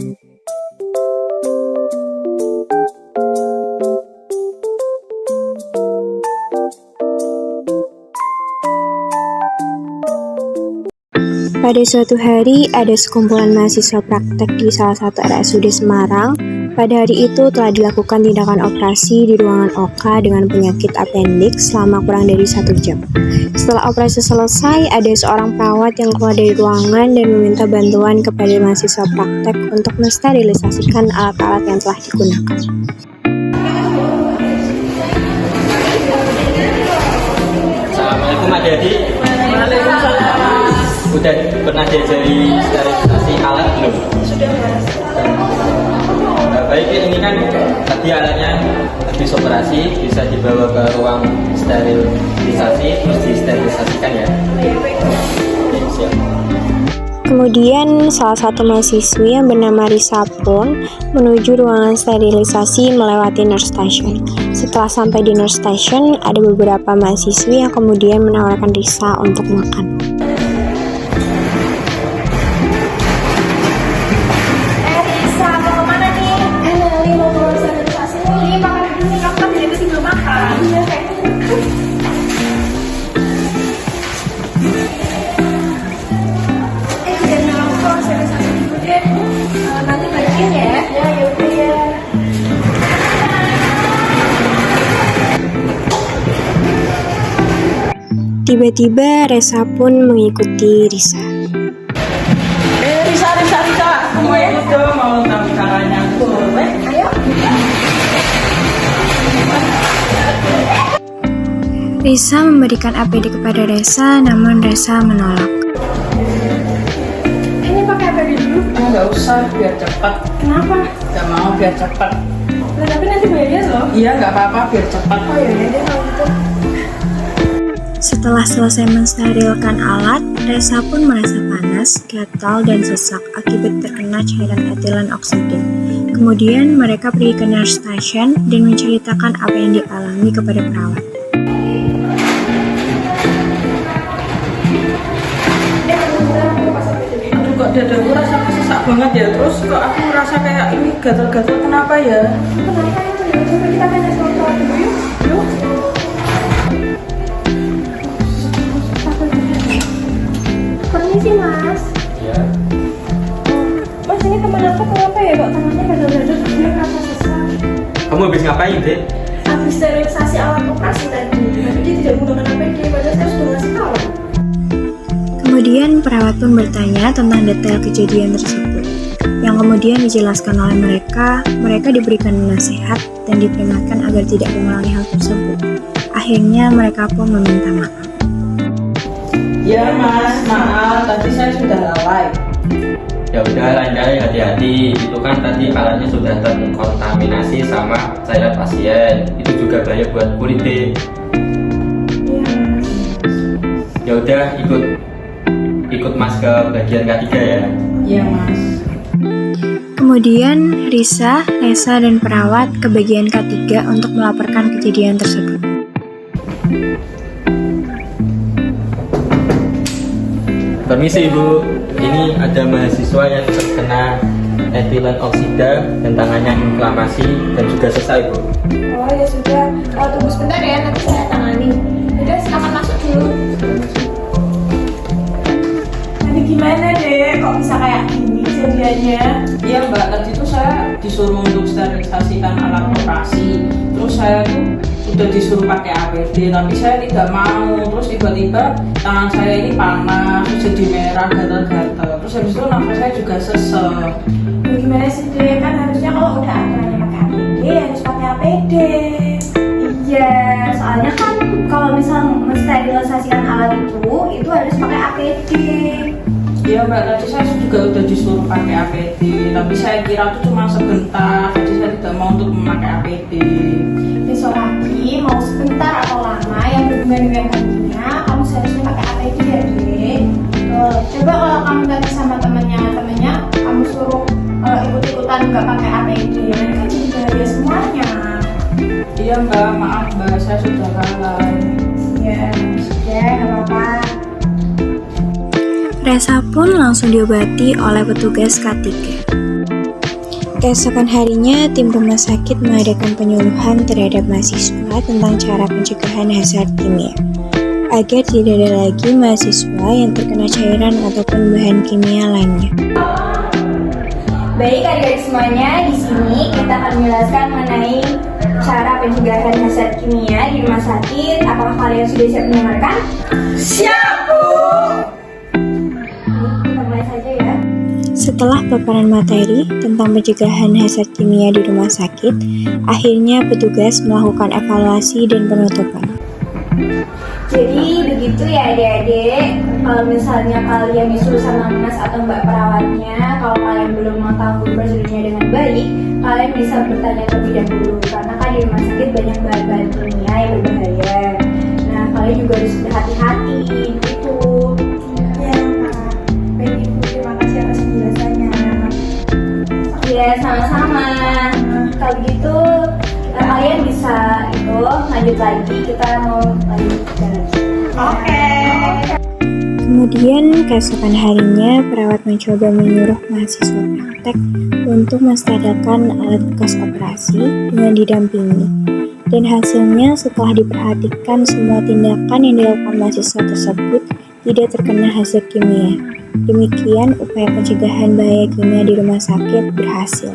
Pada suatu hari, ada sekumpulan mahasiswa praktek di salah satu RSUD Semarang. Pada hari itu telah dilakukan tindakan operasi di ruangan OK dengan penyakit appendix selama kurang dari 1 jam. Setelah operasi selesai, ada seorang perawat yang keluar dari ruangan dan meminta bantuan kepada mahasiswa praktek untuk mensterilisasikan alat-alat yang telah digunakan. Assalamualaikum adik-adik. Waalaikumsalam. Udah pernah diajari sterilisasi alat belum? Sudah, Mas. Baik, ini kan tadi alatnya habis operasi bisa dibawa ke ruang sterilisasi terus disterilisasikan ya. Oke, siap. Kemudian salah satu mahasiswi yang bernama Risa pun menuju ruangan sterilisasi melewati nurse station. Setelah sampai di nurse station, ada beberapa mahasiswi yang kemudian menawarkan Risa untuk makan. Risa, mau kemana nih? Lili mau keluar sterilisasi. Lili, makan dulu nih, kamu kan dari tadi belum makan. Iya, kayak jangan langsung keluar sterilisasi dulu deh. Nanti bagiin ya. Ya, yaudah ya. Tiba-tiba Resa pun mengikuti Risa. Risa, kamu ikut dong, mau tahu caranya. Ayo. Risa memberikan APD kepada Resa, namun Resa menolak. Ini pakai apa dulu? Nggak usah, biar cepat. Kenapa? Nggak mau, biar cepat. Nah, tapi nanti bayarnya loh. Iya, nggak apa-apa, biar cepat. Oh iya deh kalau gitu. Setelah selesai mensterilkan alat, Resa pun merasa panas, gatal, dan sesak akibat terkena cairan etilen oksida. Kemudian mereka pergi ke nurse station dan menceritakan apa yang dialami kepada perawat. Aduh, kok dadaku rasa sesak banget ya. Terus kok aku merasa kayak ini gatal-gatal, kenapa ya? Kenapa itu ya? Coba kita tanya sama perawat dulu yuk. Yuk. Permisi Mas. Ya. Mas, ini teman aku kenapa ya kok tangannya gatal-gatal terus dia merasa sesak? Kamu habis ngapain, Dek? Habis sterilisasi alat operasi tadi. Tapi dia tidak menggunakan APD, padahal saya sudah ngasih tahu. Kemudian perawat pun bertanya tentang detail kejadian tersebut. Yang kemudian dijelaskan oleh mereka diberikan nasihat dan diperingatkan agar tidak mengulangi hal tersebut. Akhirnya mereka pun meminta maaf. Ya Mas, maaf, tadi saya sudah lalai. Ya udah, lain kali hati-hati. Itu kan tadi alatnya sudah terkontaminasi sama cairan pasien. Itu juga bahaya buat kulit, Dek. Iya Mas. Ya udah, ikut Mas ke bagian K3 ya. Iya Mas. Kemudian Risa, Resa, dan perawat ke bagian K3 untuk melaporkan kejadian tersebut. Permisi Ibu, ini ada mahasiswa yang terkena etilen oksida dan tangannya inflamasi dan juga sesak Ibu. Oh ya sudah. Tunggu sebentar ya, nanti saya tangani. Udah, silakan masuk dulu. Nanti gimana deh? Kok bisa kayak gini kejadiannya? Iya Mbak, tadi itu saya disuruh untuk sterilisasikan alat operasi. Terus saya tuh sudah disuruh pakai APD, tapi saya tidak mau. Terus tiba-tiba tangan saya ini panas, terus jadi merah, gatal-gatal. Terus habis itu nafas saya juga sesek. Ya gimana sih deh? Kan harusnya kalau udah aturannya pakai APD, harus pakai APD. Iya, soalnya kan kalau misal mensterilisasikan alat itu harus pakai APD. Iya Mbak, tadi saya juga udah disuruh pakai APD, tapi saya kira itu cuma sebentar, jadi saya tidak mau untuk memakai APD. Besok lagi mau sebentar atau lama yang berhubungan dengan kamunya, kamu seharusnya pakai APD ya dek. Coba kalau kamu tadi sama temennya kamu suruh ikut-ikutan nggak pakai APD, nanti kan jadi bahaya semuanya. Iya Mbak, maaf Mbak, saya sudah lalai. Ya, sudah nggak apa-apa. Resa pun langsung diobati oleh petugas K3. Keesokan harinya, tim rumah sakit mengadakan penyuluhan terhadap mahasiswa tentang cara pencegahan hazard kimia, agar tidak ada lagi mahasiswa yang terkena cairan ataupun bahan kimia lainnya. Baik adik-adik semuanya, di sini kita akan menjelaskan mengenai cara pencegahan hazard kimia di rumah sakit. Apakah kalian sudah siap mendengarkan? Siap, Bu. Kita mulai saja ya. Setelah paparan materi tentang pencegahan hazard kimia di rumah sakit, akhirnya petugas melakukan evaluasi dan penutupan. Jadi begitu ya adik-adik, kalau misalnya kalian disuruh sama mas atau mbak perawatnya, kalau kalian belum mengetahui prosedurnya dengan baik, kalian bisa bertanya terlebih dahulu, karena kan di rumah sakit banyak bahan-bahan kimia yang berbahaya. Nah, kalian juga harus berhati-hati gitu. Ya, baik Ibu, terima kasih atas penjelasannya. Ya, sama-sama. Kalau gitu, kalian bisa lanjut lagi, kita mau lanjut lagi. Oke. Kemudian keesokan harinya, perawat mencoba menyuruh mahasiswa praktek untuk mensterilkan alat bekas operasi dengan didampingi. Dan hasilnya setelah diperhatikan semua tindakan yang dilakukan mahasiswa tersebut tidak terkena hazard kimia. Demikian upaya pencegahan bahaya kimia di rumah sakit berhasil.